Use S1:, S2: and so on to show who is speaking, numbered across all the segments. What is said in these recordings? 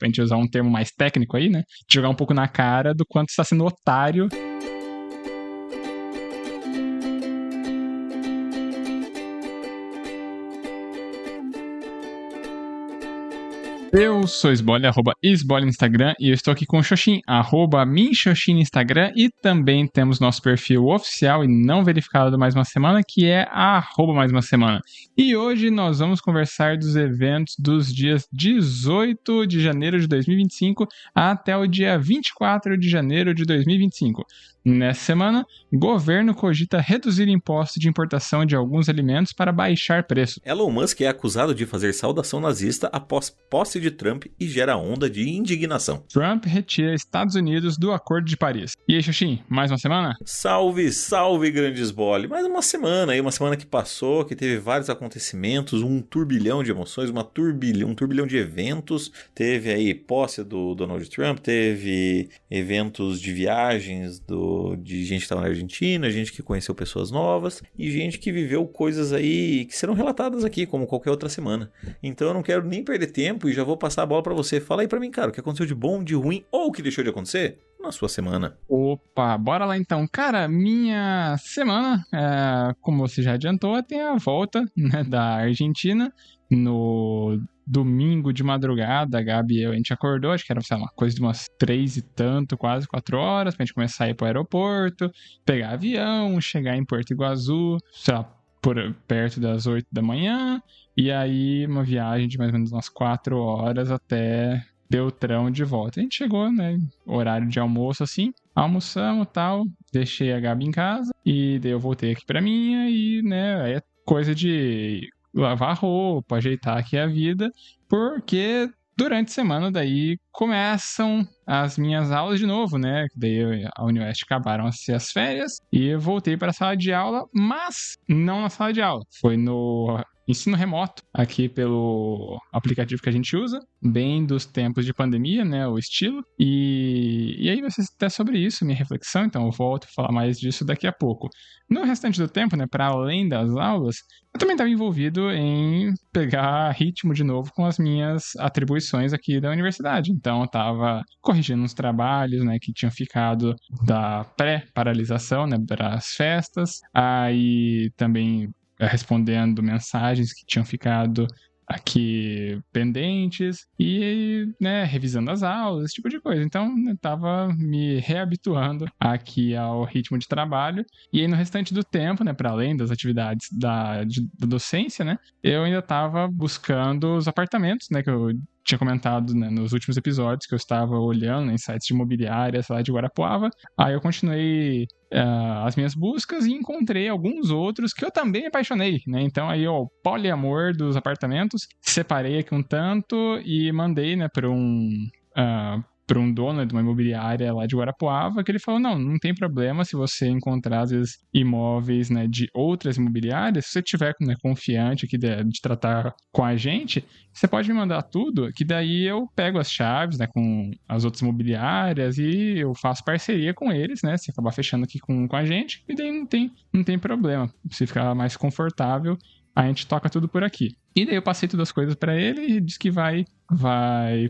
S1: pra gente usar um termo mais técnico aí, né? Jogar um pouco na cara do quanto está sendo otário. Eu sou Sbole, @Sbole no Instagram, e eu estou aqui com o Xoxin, @minxoxin no Instagram, e também temos nosso perfil oficial e não verificado do Mais Uma Semana, que é @Mais Uma Semana. E hoje nós vamos conversar dos eventos dos dias 18 de janeiro de 2025 até o dia 24 de janeiro de 2025. Nessa semana, governo cogita reduzir imposto de importação de alguns alimentos para baixar preço.
S2: Elon Musk é acusado de fazer saudação nazista após posse de Trump e gera onda de indignação.
S1: Trump retira Estados Unidos do Acordo de Paris. E aí, Xuxim, mais uma semana?
S2: Salve, salve, grande Sbole. Mais uma semana aí, uma semana que passou, que teve vários acontecimentos, um turbilhão de emoções, um turbilhão de eventos. Teve aí posse do Donald Trump, teve eventos de viagens de gente que estava na Argentina, gente que conheceu pessoas novas e gente que viveu coisas aí que serão relatadas aqui, como qualquer outra semana. Então eu não quero nem perder tempo e já vou passar a bola pra você. Fala aí pra mim, cara, o que aconteceu de bom, de ruim ou o que deixou de acontecer na sua semana.
S1: Opa, bora lá então. Cara, minha semana, como você já adiantou, tem a volta, né, da Argentina. No domingo de madrugada, a Gabi e eu, a gente acordou, acho que era, sei lá, uma coisa de umas 3 e tanto, quase 4 horas, pra gente começar a ir pro aeroporto, pegar avião, chegar em Porto Iguaçu, sei lá, perto das 8 da manhã, e aí uma viagem de mais ou menos umas 4 horas até Beltrão de volta. A gente chegou, né, horário de almoço assim, almoçamos e tal, deixei a Gabi em casa, e daí eu voltei aqui pra minha, e, né, aí é coisa de lavar roupa, ajeitar aqui a vida, porque durante a semana daí começam as minhas aulas de novo, né? Daí a Unioeste acabaram as férias e eu voltei para a sala de aula, mas não na sala de aula, foi no ensino remoto, aqui pelo aplicativo que a gente usa, bem dos tempos de pandemia, né, o estilo, e aí vai ser até sobre isso, minha reflexão, então eu volto a falar mais disso daqui a pouco. No restante do tempo, né, para além das aulas, eu também estava envolvido em pegar ritmo de novo com as minhas atribuições aqui da universidade, então eu estava corrigindo uns trabalhos, né, que tinham ficado da pré-paralisação, né, para as festas, aí também respondendo mensagens que tinham ficado aqui pendentes e, né, revisando as aulas, esse tipo de coisa. Então, eu tava me reabituando aqui ao ritmo de trabalho. E aí, no restante do tempo, né, para além das atividades da docência, né, eu ainda tava buscando os apartamentos, né, que eu tinha comentado, né, nos últimos episódios, que eu estava olhando em sites de imobiliárias lá de Guarapuava. Aí eu continuei as minhas buscas e encontrei alguns outros que eu também me apaixonei, né? Então aí o poliamor dos apartamentos, separei aqui um tanto e mandei, né, para um dono de uma imobiliária lá de Guarapuava, que ele falou, não tem problema se você encontrar, às vezes, imóveis, né, de outras imobiliárias, se você tiver, né, confiante aqui de tratar com a gente, você pode me mandar tudo, que daí eu pego as chaves, né, com as outras imobiliárias e eu faço parceria com eles, né, se acabar fechando aqui com a gente, e daí não tem problema, se ficar mais confortável, a gente toca tudo por aqui. E daí eu passei todas as coisas pra ele e disse que vai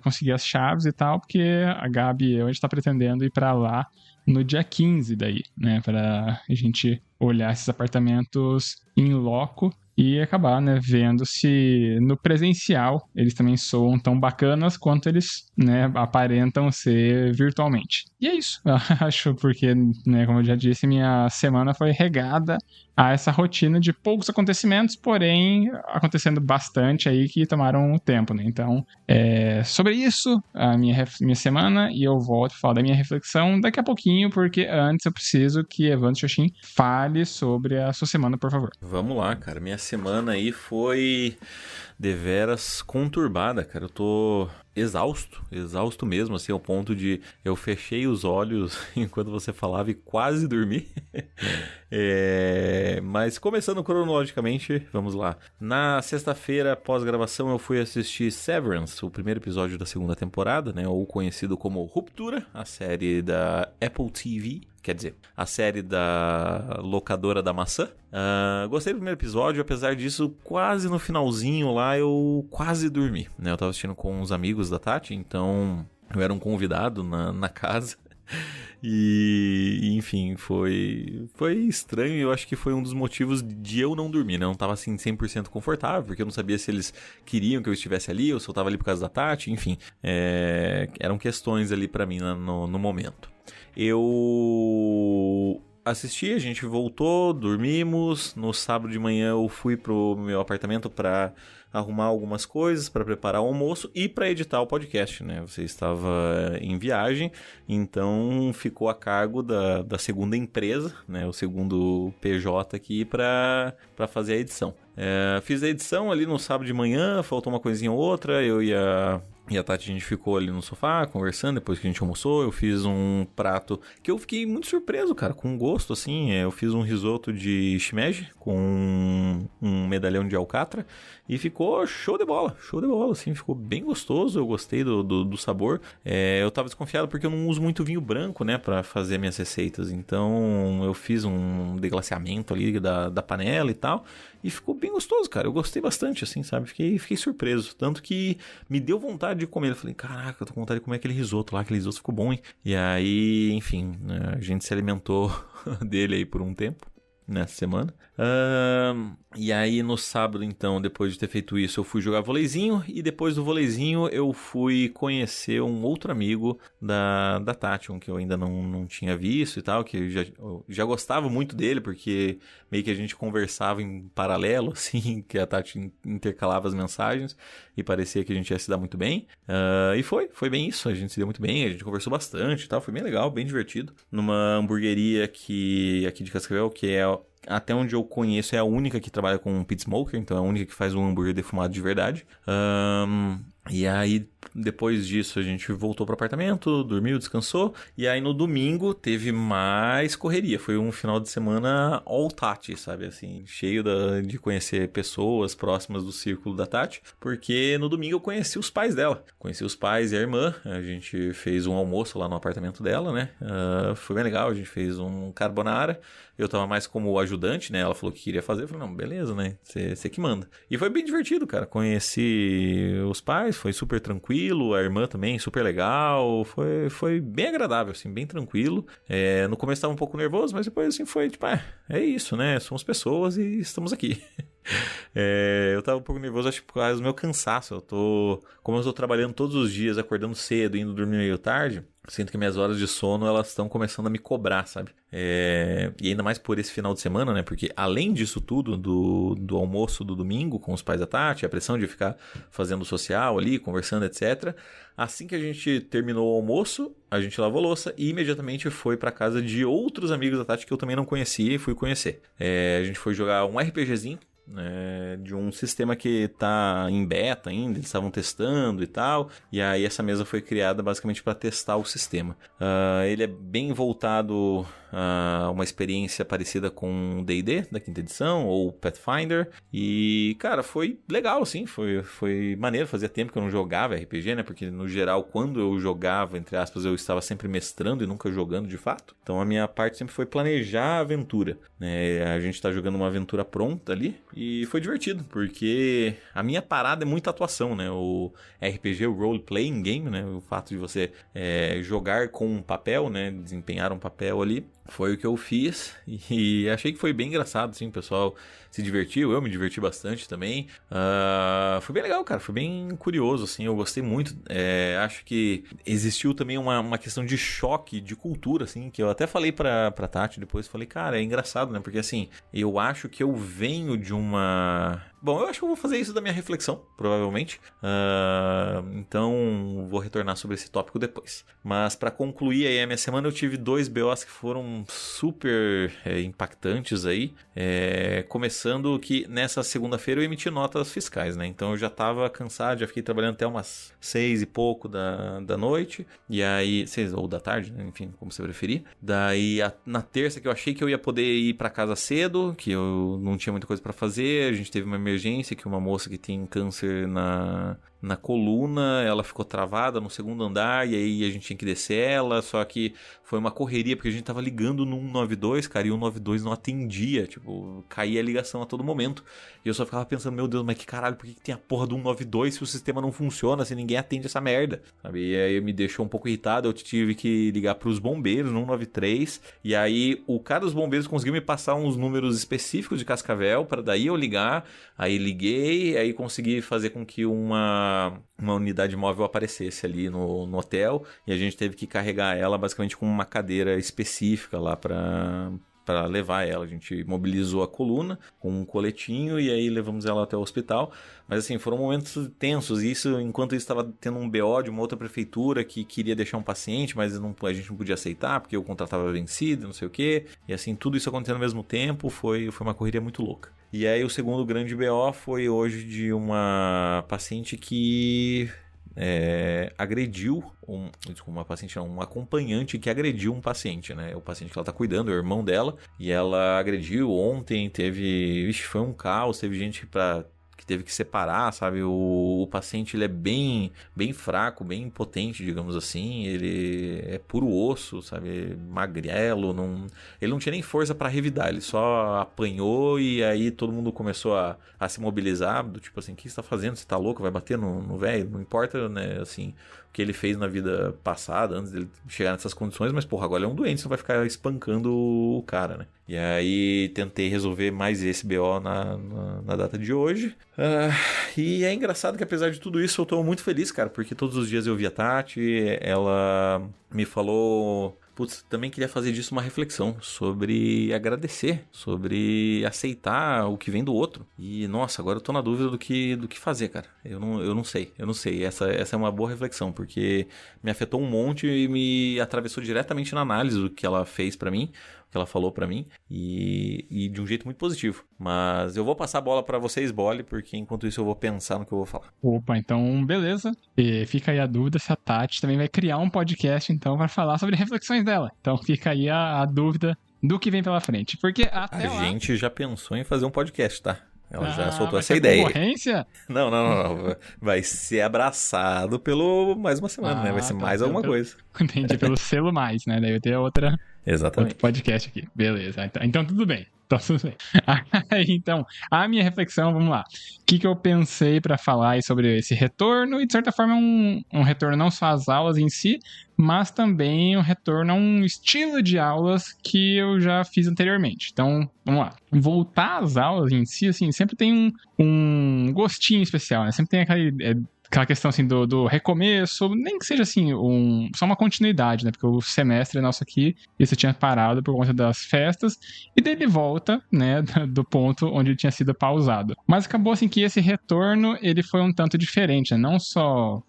S1: conseguir as chaves e tal, porque a Gabi e eu, a gente tá pretendendo ir pra lá no dia 15 daí, né, pra gente olhar esses apartamentos em loco e acabar, né, vendo se no presencial eles também soam tão bacanas quanto eles, né, aparentam ser virtualmente. E é isso, eu acho, porque, né, como eu já disse, minha semana foi regada a essa rotina de poucos acontecimentos, porém acontecendo bastante aí que tomaram o tempo, né? Então, sobre isso, a minha semana, e eu volto a falar da minha reflexão daqui a pouquinho, porque antes eu preciso que Evandro Xoxin fale sobre a sua semana, por favor.
S2: Vamos lá, cara. Minha semana aí foi deveras conturbada, cara. Eu tô exausto mesmo, assim, ao ponto de eu fechei os olhos enquanto você falava e quase dormi. Mas começando cronologicamente, vamos lá. Na sexta-feira, pós-gravação, eu fui assistir Severance, o primeiro episódio da segunda temporada, né, ou conhecido como Ruptura, a série da Apple TV, quer dizer, a série da Locadora da Maçã. Gostei do primeiro episódio, apesar disso, quase no finalzinho lá eu quase dormi, né? Eu tava assistindo com uns amigos da Tati, então eu era um convidado na casa. E enfim, foi estranho, e eu acho que foi um dos motivos de eu não dormir, né? Eu não tava assim 100% confortável, porque eu não sabia se eles queriam que eu estivesse ali ou se eu tava ali por causa da Tati, enfim. Eram questões ali pra mim no momento. Eu assisti, a gente voltou, dormimos. No sábado de manhã eu fui pro meu apartamento pra arrumar algumas coisas, para preparar o almoço e para editar o podcast, né? Você estava em viagem, então ficou a cargo da segunda empresa, né? O segundo PJ aqui para fazer a edição. Fiz a edição ali no sábado de manhã, faltou uma coisinha ou outra, eu e a Tati, a gente ficou ali no sofá conversando depois que a gente almoçou. Eu fiz um prato que eu fiquei muito surpreso, cara, com gosto, assim. Eu fiz um risoto de shimeji com um medalhão de alcatra e ficou show de bola, assim. Ficou bem gostoso, eu gostei do sabor. Eu tava desconfiado porque eu não uso muito vinho branco, né, pra fazer minhas receitas. Então eu fiz um deglaciamento ali da panela e tal. E ficou bem gostoso, cara. Eu gostei bastante, assim, sabe? Fiquei surpreso. Tanto que me deu vontade de comer. Eu falei, caraca, eu tô com vontade de comer aquele risoto lá. Aquele risoto ficou bom, hein? E aí, enfim, né, a gente se alimentou dele aí por um tempo, nessa semana. E aí no sábado, então, depois de ter feito isso, eu fui jogar voleizinho. E depois do voleizinho eu fui conhecer um outro amigo da Tati, que eu ainda não tinha visto e tal, que eu já gostava muito dele, porque meio que a gente conversava em paralelo, assim, que a Tati intercalava as mensagens e parecia que a gente ia se dar muito bem. E foi bem isso, a gente se deu muito bem, a gente conversou bastante e tal, foi bem legal, bem divertido. Numa hamburgueria aqui de Cascavel, que é, até onde eu conheço, é a única que trabalha com pit smoker, então é a única que faz um hambúrguer defumado de verdade. E aí, depois disso, a gente voltou pro apartamento, dormiu, descansou. E aí, no domingo, teve mais correria. Foi um final de semana all Tati, sabe? Assim, cheio de conhecer pessoas próximas do círculo da Tati. Porque no domingo eu conheci os pais dela. Conheci os pais e a irmã. A gente fez um almoço lá no apartamento dela, né? Foi bem legal. A gente fez um carbonara. Eu tava mais como ajudante, né? Ela falou que queria fazer. Eu falei, não, beleza, né? Você que manda. E foi bem divertido, cara. Conheci os pais, foi super tranquilo. A irmã também, super legal. Foi bem agradável, assim, bem tranquilo. No começo tava um pouco nervoso, mas depois, assim, foi tipo, é isso, né? Somos pessoas e estamos aqui. Eu tava um pouco nervoso, acho que por causa do meu cansaço. Como eu tô trabalhando todos os dias, acordando cedo, indo dormir meio tarde, sinto que minhas horas de sono, elas estão começando a me cobrar, sabe? E ainda mais por esse final de semana, né? Porque além disso tudo, do almoço do domingo com os pais da Tati, a pressão de ficar fazendo social ali, conversando, etc. Assim que a gente terminou o almoço, a gente lavou a louça e imediatamente foi pra casa de outros amigos da Tati que eu também não conhecia e fui conhecer. A gente foi jogar um RPGzinho, de um sistema que tá em beta ainda, eles estavam testando e tal, e aí essa mesa foi criada basicamente para testar o sistema. Ele é bem voltado a uma experiência parecida com D&D da quinta edição ou Pathfinder, e cara, foi legal assim, foi maneiro. Fazia tempo que eu não jogava RPG, né, porque no geral quando eu jogava, entre aspas, eu estava sempre mestrando e nunca jogando de fato, então a minha parte sempre foi planejar a aventura, né? A gente tá jogando uma aventura pronta ali. E foi divertido, porque a minha parada é muita atuação, né? O RPG, o Role Playing Game, né? O fato de você jogar com um papel, né? Desempenhar um papel ali. Foi o que eu fiz e achei que foi bem engraçado, assim, o pessoal se divertiu, eu me diverti bastante também. Foi bem legal, cara, foi bem curioso, assim, eu gostei muito. Acho que existiu também uma questão de choque de cultura, assim, que eu até falei pra Tati depois, falei, cara, é engraçado, né, porque assim, eu acho que eu venho de uma... Bom, eu acho que eu vou fazer isso da minha reflexão, provavelmente. Então, vou retornar sobre esse tópico depois. Mas, para concluir aí a minha semana, eu tive 2 BOs que foram super impactantes aí. Começando que nessa segunda-feira eu emiti notas fiscais, né? Então, eu já estava cansado, já fiquei trabalhando até umas 6 e pouco da noite. E aí, 6 ou da tarde, né? Enfim, como você preferir. Daí, na terça que eu achei que eu ia poder ir para casa cedo, que eu não tinha muita coisa para fazer, a gente teve uma emergência que uma moça que tem câncer na coluna, ela ficou travada no segundo andar, e aí a gente tinha que descer ela, só que foi uma correria, porque a gente tava ligando no 192, cara, e o 192 não atendia, tipo, caía a ligação a todo momento. E eu só ficava pensando, meu Deus, mas que caralho, por que tem a porra do 192 se o sistema não funciona, se ninguém atende essa merda, sabe? E aí me deixou um pouco irritado, eu tive que ligar pros bombeiros no 193, e aí o cara dos bombeiros conseguiu me passar uns números específicos de Cascavel, para daí eu ligar, aí liguei, aí consegui fazer com que uma unidade móvel aparecesse ali no hotel, e a gente teve que carregar ela basicamente com uma cadeira específica lá para levar ela. A gente mobilizou a coluna com um coletinho e aí levamos ela até o hospital. Mas assim, foram momentos tensos. Isso, enquanto isso estava tendo um BO de uma outra prefeitura que queria deixar um paciente, mas a gente não podia aceitar porque o contrato estava vencido, não sei o quê. E assim, tudo isso acontecendo ao mesmo tempo, foi uma correria muito louca. E aí o segundo grande BO foi hoje de uma paciente que agrediu uma paciente, não, um acompanhante que agrediu um paciente, né? O paciente que ela tá cuidando, é o irmão dela, e ela agrediu ontem, foi um caos, teve gente que teve que separar, sabe? O paciente, ele é bem, bem fraco, bem impotente, digamos assim. Ele é puro osso, sabe? Magrelo, ele não tinha nem força para revidar, ele só apanhou e aí todo mundo começou a se mobilizar, do tipo assim, o que você tá fazendo? Você tá louco? Vai bater no velho? Não importa, né? Assim, o que ele fez na vida passada, antes dele chegar nessas condições, mas porra, agora ele é um doente, você não vai ficar espancando o cara, né? E aí tentei resolver mais esse BO na data de hoje. E é engraçado que apesar de tudo isso eu tô muito feliz, cara, porque todos os dias eu vi a Tati, ela me falou... Putz, também queria fazer disso uma reflexão sobre agradecer, sobre aceitar o que vem do outro. E, nossa, agora eu tô na dúvida do que fazer, cara. Eu não sei. Essa é uma boa reflexão, porque me afetou um monte e me atravessou diretamente na análise do que ela fez pra mim, que ela falou pra mim, e de um jeito muito positivo. Mas eu vou passar a bola pra vocês, Bolle, porque enquanto isso eu vou pensar no que eu vou falar.
S1: Opa, então beleza. E fica aí a dúvida se a Tati também vai criar um podcast, então, para falar sobre reflexões dela. Então fica aí a dúvida do que vem pela frente. Porque até
S2: a gente já pensou em fazer um podcast, tá? Ela já soltou essa
S1: vai ter
S2: ideia.
S1: Concorrência?
S2: Não. Vai ser abraçado pelo mais uma semana, né? Vai ser mais alguma coisa.
S1: Entendi, pelo selo mais, né? Daí vai ter outro podcast aqui. Beleza, então tudo bem. Então, a minha reflexão, vamos lá. O que eu pensei para falar aí sobre esse retorno? E de certa forma um retorno não só às aulas em si, mas também um retorno a um estilo de aulas que eu já fiz anteriormente. Então, vamos lá. Voltar às aulas em si, assim, sempre tem um gostinho especial, né? Sempre tem aquela questão assim do recomeço, nem que seja assim, só uma continuidade, né? Porque o semestre nosso aqui, esse tinha parado por conta das festas, e daí ele volta, né, do ponto onde ele tinha sido pausado. Mas acabou assim que esse retorno, ele foi um tanto diferente, né? Não só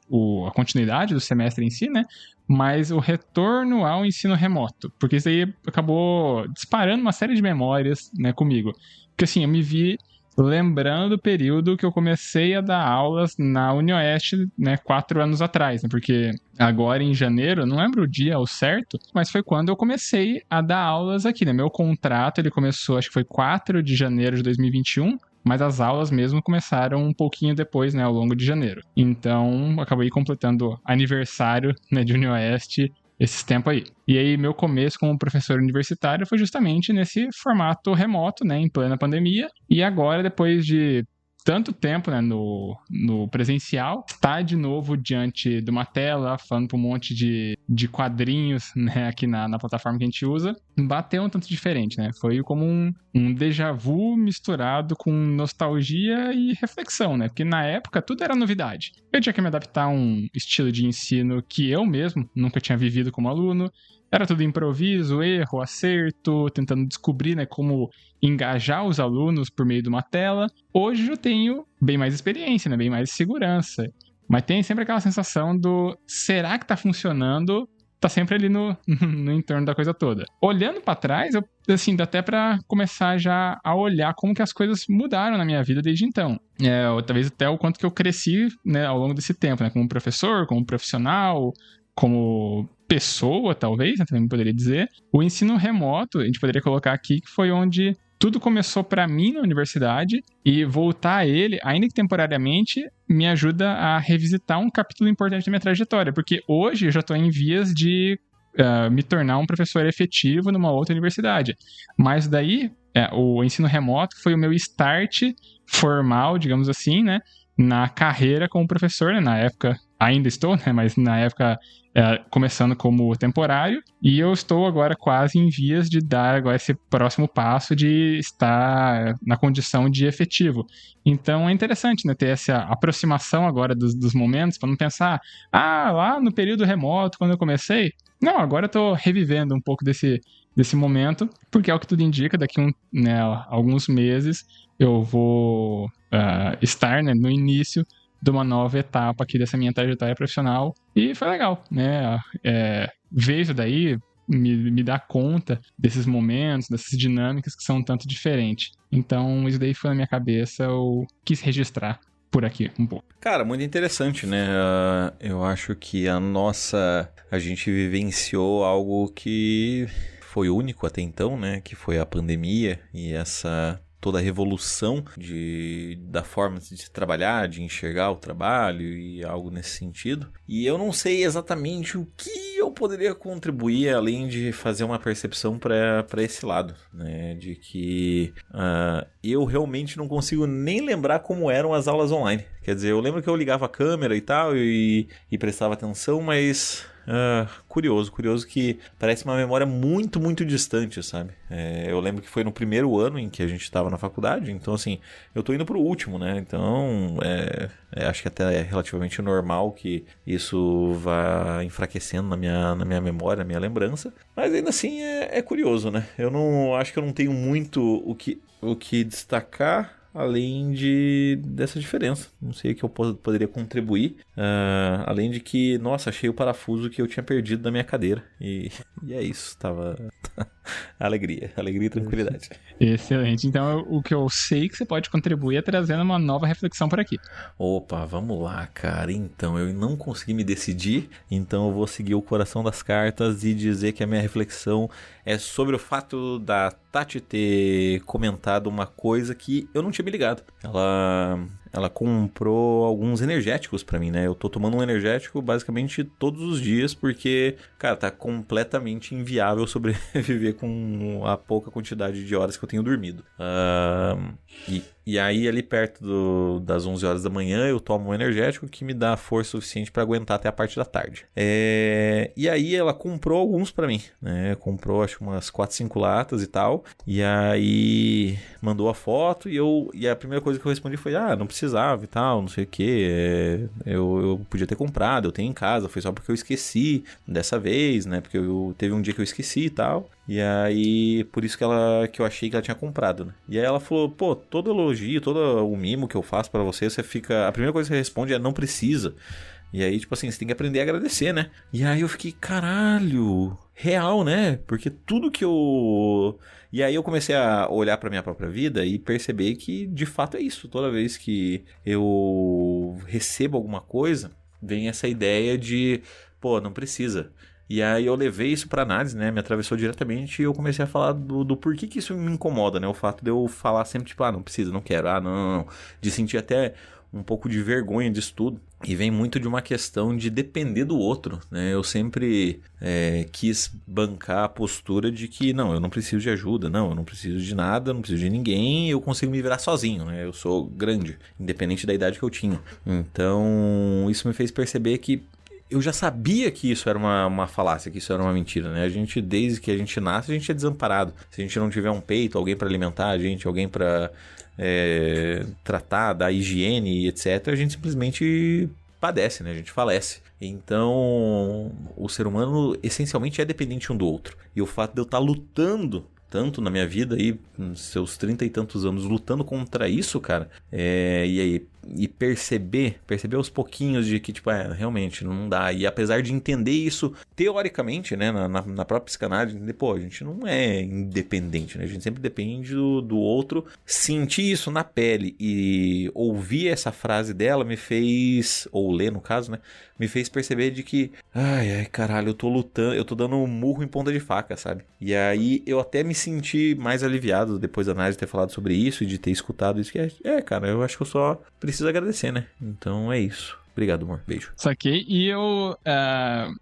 S1: a continuidade do semestre em si, né? Mas o retorno ao ensino remoto. Porque isso aí acabou disparando uma série de memórias, né, comigo. Porque assim, eu me vi lembrando o período que eu comecei a dar aulas na UniOeste, né, 4 anos atrás, né, porque agora em janeiro, eu não lembro o dia ao certo, mas foi quando eu comecei a dar aulas aqui, né, meu contrato, ele começou, acho que foi 4 de janeiro de 2021, mas as aulas mesmo começaram um pouquinho depois, né, ao longo de janeiro. Então, acabei completando aniversário, né, de UniOeste esses tempos aí. E aí, meu começo como professor universitário foi justamente nesse formato remoto, né, em plena pandemia. E agora, depois de tanto tempo, né, no presencial, está de novo diante de uma tela, falando para um monte de quadrinhos, né, aqui na plataforma que a gente usa, bateu um tanto diferente, né? Foi como um déjà vu misturado com nostalgia e reflexão, né? Porque na época tudo era novidade. Eu tinha que me adaptar a um estilo de ensino que eu mesmo nunca tinha vivido como aluno. Era tudo improviso, erro, acerto, tentando descobrir, né, como engajar os alunos por meio de uma tela. Hoje eu tenho bem mais experiência, né, bem mais segurança. Mas tem sempre aquela sensação será que tá funcionando? Tá sempre ali no entorno da coisa toda. Olhando pra trás, assim, dá até pra começar já a olhar como que as coisas mudaram na minha vida desde então. Ou talvez até o quanto que eu cresci, né, ao longo desse tempo, né, como professor, como profissional, como pessoa, talvez, né, também poderia dizer. O ensino remoto, a gente poderia colocar aqui, que foi onde tudo começou para mim na universidade e voltar a ele, ainda que temporariamente, me ajuda a revisitar um capítulo importante da minha trajetória, porque hoje eu já estou em vias de me tornar um professor efetivo numa outra universidade. Mas daí, o ensino remoto foi o meu start formal, digamos assim, né, na carreira como professor, né, na época, ainda estou, né, mas na época começando como temporário, e eu estou agora quase em vias de dar agora esse próximo passo de estar na condição de efetivo. Então é interessante, né, ter essa aproximação agora dos momentos, para não pensar, lá no período remoto, quando eu comecei, não, agora eu tô revivendo um pouco desse momento, porque é o que tudo indica, daqui alguns meses eu vou estar, né, no início de uma nova etapa aqui dessa minha trajetória profissional, e foi legal, né, ver isso daí, me dar conta desses momentos, dessas dinâmicas que são um tanto diferentes. Então isso daí foi na minha cabeça, eu quis registrar por aqui um pouco.
S2: Cara, muito interessante, né? Eu acho que a gente vivenciou algo que foi único até então, né? Que foi a pandemia e toda a revolução da forma de trabalhar, de enxergar o trabalho e algo nesse sentido. E eu não sei exatamente o que eu poderia contribuir além de fazer uma percepção para esse lado, né? De que eu realmente não consigo nem lembrar como eram as aulas online. Quer dizer, eu lembro que eu ligava a câmera e tal e prestava atenção, mas... curioso que parece uma memória muito, muito distante, sabe? Eu lembro que foi no primeiro ano em que a gente estava na faculdade, então assim, eu tô indo pro último, né? Então, acho que até é relativamente normal que isso vá enfraquecendo na minha memória, na minha lembrança, mas ainda assim é curioso, né? Acho que eu não tenho muito o que destacar, além dessa diferença. Não sei o que eu poderia contribuir. Além de que, nossa, achei o parafuso que eu tinha perdido da minha cadeira. E é isso. Tava... alegria e tranquilidade.
S1: Excelente. Então, o que eu sei que você pode contribuir é trazendo uma nova reflexão por aqui.
S2: Opa, vamos lá, cara. Então, eu não consegui me decidir, então eu vou seguir o coração das cartas e dizer que a minha reflexão é sobre o fato da Tati ter comentado uma coisa que eu não tinha me ligado. Ela comprou alguns energéticos pra mim, né? Eu tô tomando um energético basicamente todos os dias porque, cara, tá completamente inviável sobreviver com a pouca quantidade de horas que eu tenho dormido. E aí, ali perto das 11 horas da manhã, eu tomo um energético que me dá força suficiente pra aguentar até a parte da tarde. E aí, ela comprou alguns pra mim, né? Comprou, acho que umas 4, 5 latas e tal. E aí, mandou a foto e a primeira coisa que eu respondi foi, não precisava e tal, não sei o que. Eu podia ter comprado, eu tenho em casa, foi só porque eu esqueci dessa vez, né? Porque teve um dia que eu esqueci e tal. E aí, por isso que eu achei que ela tinha comprado, né? E aí ela falou, pô, todo elogio, todo o mimo que eu faço pra você fica... A primeira coisa que você responde é, não precisa. E aí, tipo assim, você tem que aprender a agradecer, né? E aí eu fiquei, caralho, real, né? Porque tudo que eu... E aí eu comecei a olhar pra minha própria vida e perceber que, de fato, é isso. Toda vez que eu recebo alguma coisa, vem essa ideia de, pô, não precisa. E aí eu levei isso pra análise, né? Me atravessou diretamente e eu comecei a falar do porquê que isso me incomoda, né? O fato de eu falar sempre, tipo, não precisa, não quero, não. De sentir até um pouco de vergonha disso tudo. E vem muito de uma questão de depender do outro, né? Eu sempre quis bancar a postura de que, não, eu não preciso de ajuda, não, eu não preciso de nada, não preciso de ninguém, eu consigo me virar sozinho, né? Eu sou grande, independente da idade que eu tinha. Então, isso me fez perceber que eu já sabia que isso era uma falácia, que isso era uma mentira, né? Desde que a gente nasce, a gente é desamparado. Se a gente não tiver um peito, alguém para alimentar a gente, alguém para tratar da higiene e etc., a gente simplesmente padece, né? A gente falece. Então, o ser humano essencialmente é dependente um do outro. E o fato de eu estar lutando tanto na minha vida aí, nos seus 30 e tantos anos, lutando contra isso, cara, e aí e perceber aos pouquinhos de que, tipo, realmente não dá. E apesar de entender isso teoricamente, né, na própria psicanálise, entender, pô, a gente não é independente, né? A gente sempre depende do outro. Sentir isso na pele e ouvir essa frase dela me fez, ou ler no caso, né, me fez perceber de que, ai, caralho, eu tô lutando, eu tô dando um murro em ponta de faca, sabe? E aí eu até me senti mais aliviado depois da análise ter falado sobre isso e de ter escutado isso, que cara, eu acho que eu só preciso agradecer, né? Então é isso. Obrigado, amor. Beijo.
S1: Saquei. E eu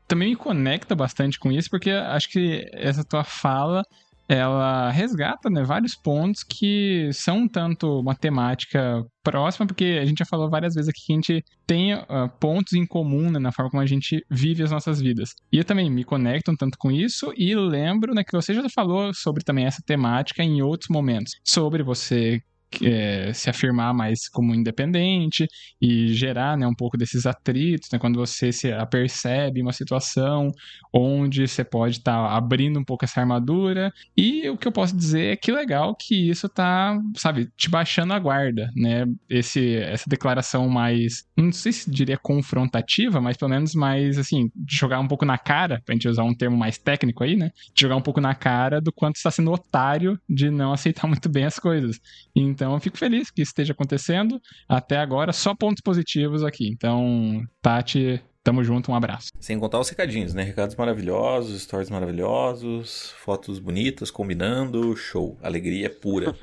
S1: também me conecto bastante com isso, porque acho que essa tua fala, ela resgata, né, vários pontos que são um tanto uma temática próxima, porque a gente já falou várias vezes aqui que a gente tem pontos em comum, né, na forma como a gente vive as nossas vidas. E eu também me conecto um tanto com isso e lembro, né, que você já falou sobre também essa temática em outros momentos, sobre você se afirmar mais como independente e gerar, né, um pouco desses atritos, né, quando você se apercebe em uma situação onde você pode estar abrindo um pouco essa armadura. E o que eu posso dizer é que legal que isso tá, sabe, te baixando a guarda, né? Essa declaração mais, não sei se diria confrontativa, mas pelo menos mais, assim, de jogar um pouco na cara, pra gente usar um termo mais técnico aí, né? De jogar um pouco na cara do quanto você está sendo otário de não aceitar muito bem as coisas. Então, eu fico feliz que isso esteja acontecendo. Até agora, só pontos positivos aqui. Então, Tati, tamo junto, um abraço.
S2: Sem contar os recadinhos, né? Recados maravilhosos, stories maravilhosos, fotos bonitas, combinando, show. Alegria pura.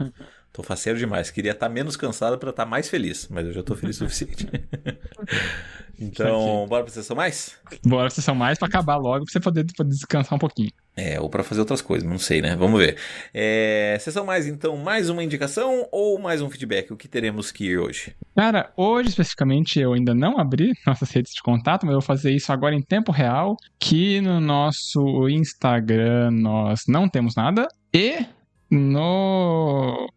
S2: Tô faceiro demais. Queria estar menos cansado pra estar mais feliz, mas eu já tô feliz o suficiente. Então, bora pra sessão mais?
S1: Bora pra sessão mais pra acabar logo, pra você poder descansar um pouquinho.
S2: Ou pra fazer outras coisas, não sei, né? Vamos ver. Sessão mais, então, mais uma indicação ou mais um feedback? O que teremos que ir hoje?
S1: Cara, hoje especificamente eu ainda não abri nossas redes de contato, mas eu vou fazer isso agora em tempo real, que no nosso Instagram nós não temos nada e no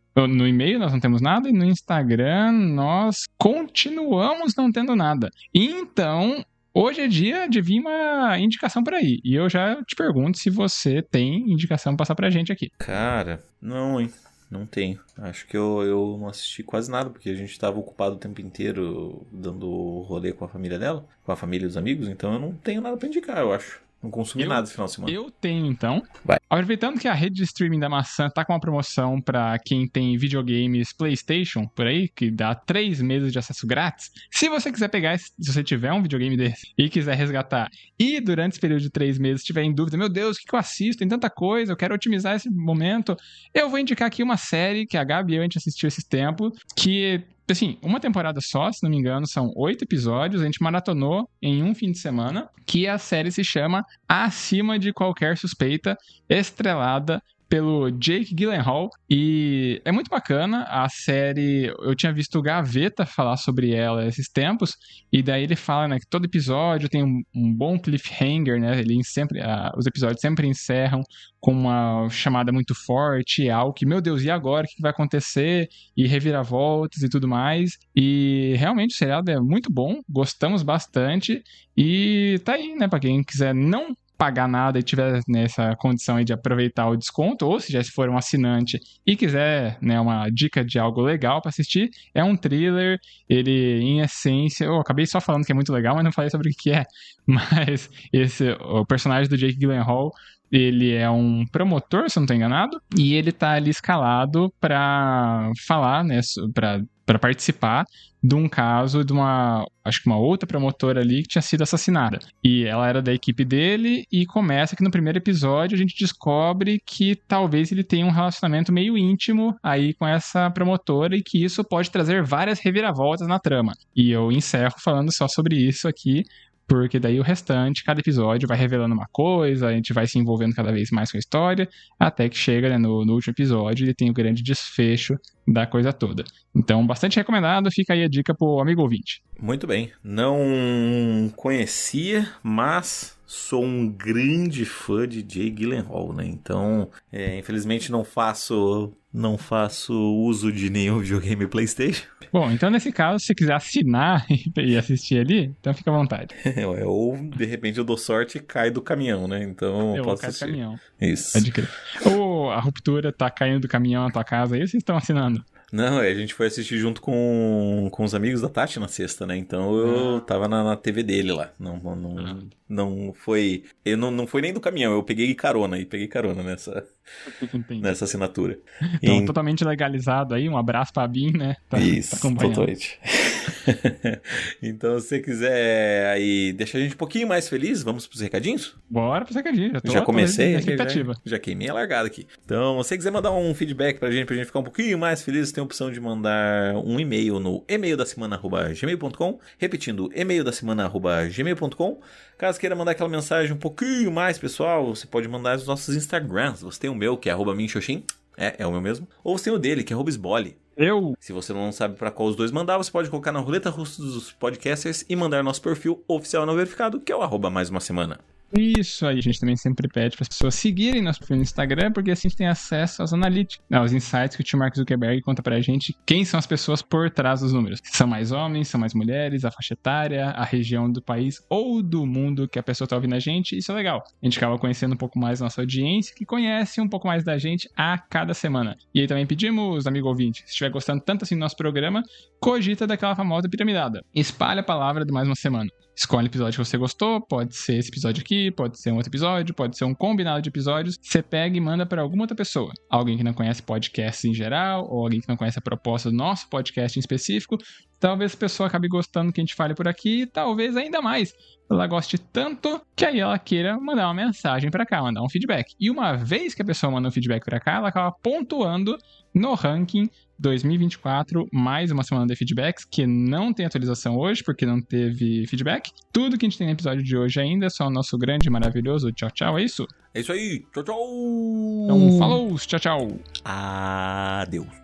S1: e-mail nós não temos nada e no Instagram nós continuamos não tendo nada. Então, hoje é dia de vir uma indicação por aí. E eu já te pergunto se você tem indicação pra passar pra gente aqui.
S2: Cara, não, hein? Não tenho. Acho que eu não assisti quase nada, porque a gente estava ocupado o tempo inteiro dando rolê com a família dela, com a família dos amigos, então eu não tenho nada pra indicar, eu acho. Não consumi nada esse final de semana.
S1: Eu tenho, então.
S2: Vai.
S1: Aproveitando que a rede de streaming da maçã tá com uma promoção pra quem tem videogames PlayStation por aí, que dá 3 meses de acesso grátis. Se você quiser pegar, se você tiver um videogame desse e quiser resgatar, e durante esse período de 3 meses tiver em dúvida, meu Deus, o que eu assisto? Tem tanta coisa, eu quero otimizar esse momento. Eu vou indicar aqui uma série que a Gabi e eu, a gente assistiu esses tempos, que, assim, uma temporada só, se não me engano, são 8 episódios, a gente maratonou em um fim de semana, que a série se chama Acima de Qualquer Suspeita, estrelada pelo Jake Gyllenhaal, e é muito bacana. A série, eu tinha visto o Gaveta falar sobre ela esses tempos, e daí ele fala, né, que todo episódio tem um bom cliffhanger, né, os episódios sempre encerram com uma chamada muito forte, algo que, meu Deus, e agora? O que vai acontecer? E reviravoltas e tudo mais, e realmente o seriado é muito bom, gostamos bastante, e tá aí, né, pra quem quiser não pagar nada e tiver nessa condição aí de aproveitar o desconto, ou se já for um assinante e quiser, né, uma dica de algo legal para assistir, é um thriller. Ele, em essência, eu acabei só falando que é muito legal, mas não falei sobre o que é. Mas o personagem do Jake Gyllenhaal, ele é um promotor, se eu não estou enganado, e ele tá ali escalado para falar, né, para participar de um caso de acho que uma outra promotora ali que tinha sido assassinada. E ela era da equipe dele, e começa que no primeiro episódio a gente descobre que talvez ele tenha um relacionamento meio íntimo aí com essa promotora, e que isso pode trazer várias reviravoltas na trama. E eu encerro falando só sobre isso aqui, porque daí o restante, cada episódio vai revelando uma coisa, a gente vai se envolvendo cada vez mais com a história, até que chega, né, no último episódio, ele tem o grande desfecho da coisa toda. Então, bastante recomendado, fica aí a dica pro amigo ouvinte.
S2: Muito bem, não conhecia, mas sou um grande fã de Jake Gyllenhaal, né? Então, infelizmente não faço uso de nenhum videogame PlayStation.
S1: Bom, então nesse caso, se você quiser assinar e assistir ali, então fica à vontade.
S2: Ou, de repente, eu dou sorte e cai do caminhão, né? Então, eu posso assistir.
S1: Do caminhão.
S2: Isso.
S1: Pode crer. Ou a ruptura tá caindo do caminhão na tua casa aí, vocês estão assinando?
S2: Não, a gente foi assistir junto com os amigos da Tati na sexta, né? Então eu tava na TV dele lá. Não foi. Não foi nem do caminhão, eu peguei carona nessa assinatura.
S1: Então, totalmente legalizado aí. Um abraço pra Bin, né?
S2: Isso, totalmente. Então, se você quiser aí deixar a gente um pouquinho mais feliz, vamos pros recadinhos?
S1: Bora pros recadinhos.
S2: Já comecei,
S1: expectativa.
S2: Já queimei a largada aqui. Então, se você quiser mandar um feedback pra gente ficar um pouquinho mais feliz, tem a opção de mandar um e-mail no e-maildasemana@gmail.com. Repetindo, e-maildasemana@gmail.com. Caso queira mandar aquela mensagem um pouquinho mais pessoal, você pode mandar nos nossos Instagrams. Você tem o meu, que é @minxoxin. É o meu mesmo. Ou você tem o dele, que é @sbole. Se você não sabe pra qual os dois mandar, você pode colocar na roleta russa dos podcasters e mandar nosso perfil oficial não verificado, que é o @mais uma semana.
S1: Isso aí, a gente também sempre pede para as pessoas seguirem nosso perfil no Instagram, porque assim a gente tem acesso aos analytics, aos insights que o tio Mark Zuckerberg conta pra gente quem são as pessoas por trás dos números. São mais homens, são mais mulheres, a faixa etária, a região do país ou do mundo que a pessoa tá ouvindo a gente, isso é legal. A gente acaba conhecendo um pouco mais a nossa audiência, que conhece um pouco mais da gente a cada semana. E aí também pedimos, amigo ouvinte, se estiver gostando tanto assim do nosso programa, cogita daquela famosa piramidada. Espalha a palavra de mais uma semana. Escolhe o episódio que você gostou, pode ser esse episódio aqui, pode ser um outro episódio, pode ser um combinado de episódios. Você pega e manda para alguma outra pessoa. Alguém que não conhece podcasts em geral, ou alguém que não conhece a proposta do nosso podcast em específico. Talvez a pessoa acabe gostando que a gente fale por aqui, talvez ainda mais. Ela goste tanto que aí ela queira mandar uma mensagem para cá, mandar um feedback. E uma vez que a pessoa manda um feedback para cá, ela acaba pontuando no ranking 2024, mais uma semana de feedbacks, que não tem atualização hoje, porque não teve feedback. Tudo que a gente tem no episódio de hoje ainda é só o nosso grande e maravilhoso tchau, tchau, é isso?
S2: É isso aí, tchau, tchau!
S1: Então, falou, tchau, tchau!
S2: Adeus!